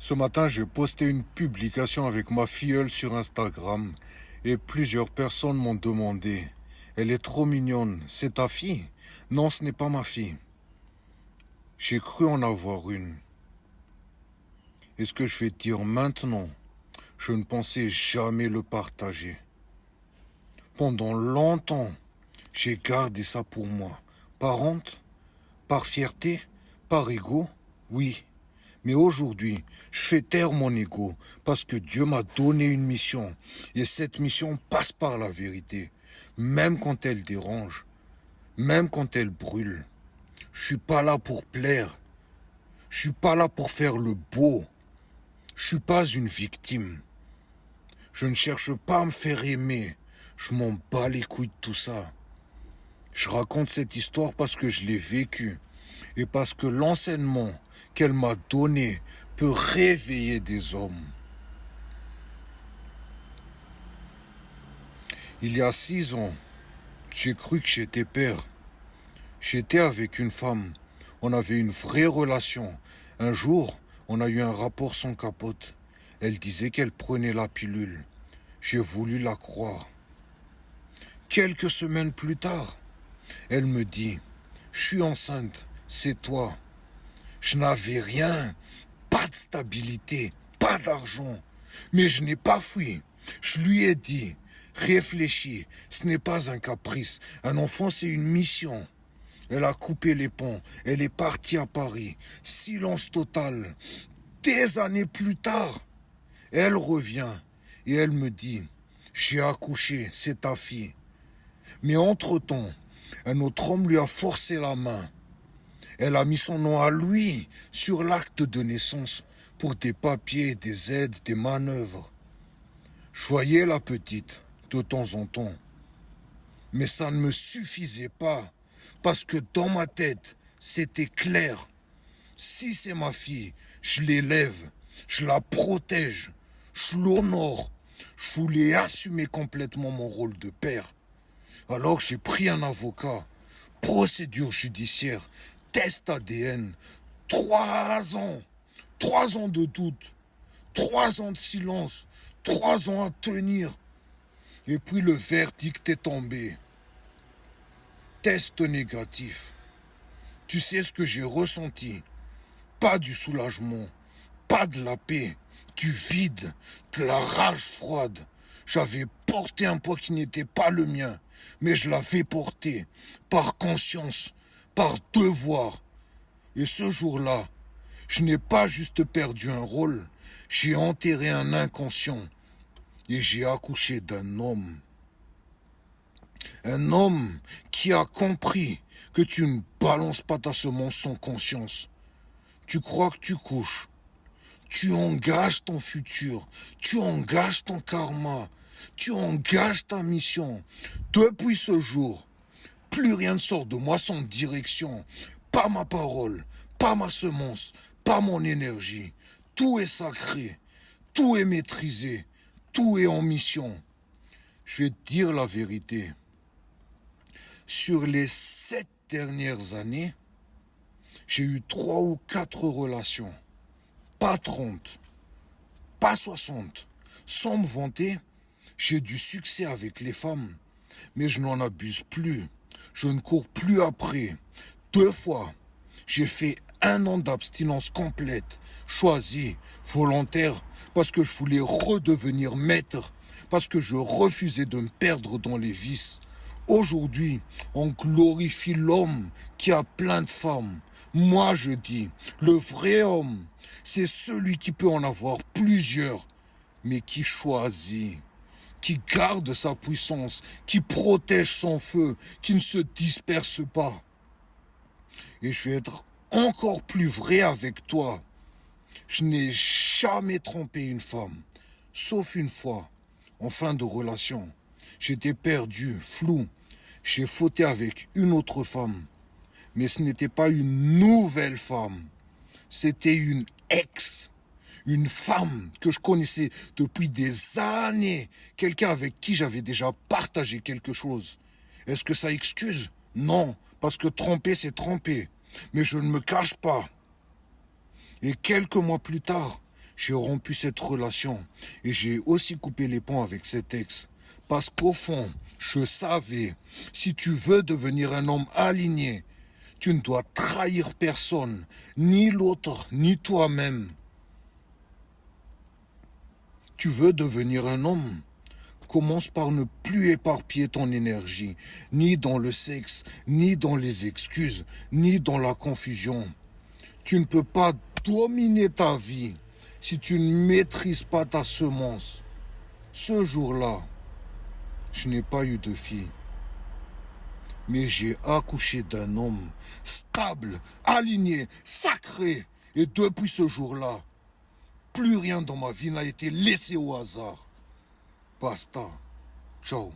Ce matin, j'ai posté une publication avec ma filleule sur Instagram et plusieurs personnes m'ont demandé: Elle est trop mignonne, c'est ta fille? Non, ce n'est pas ma fille. J'ai cru en avoir une. Et ce que je vais te dire maintenant, je ne pensais jamais le partager. Pendant longtemps, j'ai gardé ça pour moi. Par honte, par fierté, par ego, oui. Mais aujourd'hui, je fais taire mon ego parce que Dieu m'a donné une mission. Et cette mission passe par la vérité. Même quand elle dérange, même quand elle brûle. Je suis pas là pour plaire. Je suis pas là pour faire le beau. Je suis pas une victime. Je ne cherche pas à me faire aimer. Je m'en bats les couilles de tout ça. Je raconte cette histoire parce que je l'ai vécue et parce que l'enseignement qu'elle m'a donné peut réveiller des hommes. Il y a 6 ans, j'ai cru que j'étais père. J'étais avec une femme. On avait une vraie relation. Un jour, on a eu un rapport sans capote. Elle disait qu'elle prenait la pilule. J'ai voulu la croire. Quelques semaines plus tard, elle me dit: Je suis enceinte, c'est toi. Je n'avais rien, pas de stabilité, pas d'argent. Mais je n'ai pas fui. Je lui ai dit: Réfléchis, ce n'est pas un caprice. Un enfant, c'est une mission. Elle a coupé les ponts. Elle est partie à Paris. Silence total. Des années plus tard, elle revient et elle me dit: J'ai accouché, c'est ta fille. Mais entre-temps, un autre homme lui a forcé la main. Elle a mis son nom à lui sur l'acte de naissance pour des papiers, des aides, des manœuvres. Je voyais la petite de temps en temps. Mais ça ne me suffisait pas parce que dans ma tête, c'était clair. Si c'est ma fille, je l'élève, je la protège, je l'honore. Je voulais assumer complètement mon rôle de père. Alors j'ai pris un avocat, procédure judiciaire, test ADN, 3 ans, 3 ans de doute, 3 ans de silence, 3 ans à tenir. Et puis le verdict est tombé. Test négatif. Tu sais ce que j'ai ressenti? Pas du soulagement, pas de la paix, du vide, de la rage froide. J'avais porté un poids qui n'était pas le mien, mais je l'avais porté par conscience, par devoir. Et ce jour-là, je n'ai pas juste perdu un rôle, j'ai enterré un inconscient et j'ai accouché d'un homme. Un homme qui a compris que tu ne balances pas ta semence sans conscience. Tu crois que tu couches. Tu engages ton futur. Tu engages ton karma. Tu engages ta mission. Depuis ce jour, plus rien ne sort de moi sans direction. Pas ma parole, pas ma semence, pas mon énergie. Tout est sacré. Tout est maîtrisé. Tout est en mission. Je vais te dire la vérité. Sur les 7 dernières années, j'ai eu 3 ou 4 relations. Pas 30, pas 60. Sans me vanter, j'ai du succès avec les femmes. Mais je n'en abuse plus. Je ne cours plus après. 2 fois, j'ai fait 1 an d'abstinence complète, choisie, volontaire, parce que je voulais redevenir maître, parce que je refusais de me perdre dans les vices. Aujourd'hui, on glorifie l'homme qui a plein de femmes. Moi, je dis, le vrai homme, c'est celui qui peut en avoir plusieurs, mais qui choisit, qui garde sa puissance, qui protège son feu, qui ne se disperse pas. Et je vais être encore plus vrai avec toi. Je n'ai jamais trompé une femme, sauf une fois, en fin de relation. J'étais perdu, flou. J'ai fauté avec une autre femme. Mais ce n'était pas une nouvelle femme. C'était une ex. Une femme que je connaissais depuis des années. Quelqu'un avec qui j'avais déjà partagé quelque chose. Est-ce que ça excuse? Non, parce que tromper, c'est tromper. Mais je ne me cache pas. Et quelques mois plus tard, J'ai rompu cette relation et j'ai aussi coupé les ponts avec cet ex. Parce qu'au fond, je savais, si tu veux devenir un homme aligné, tu ne dois trahir personne, ni l'autre, ni toi-même. Tu veux devenir un homme? Commence par ne plus éparpiller ton énergie, ni dans le sexe, ni dans les excuses, ni dans la confusion. Tu ne peux pas dominer ta vie si tu ne maîtrises pas ta semence. Ce jour-là, je n'ai pas eu de fille, mais j'ai accouché d'un homme stable, aligné, sacré. Et depuis ce jour-là, plus rien dans ma vie n'a été laissé au hasard. Basta. Ciao.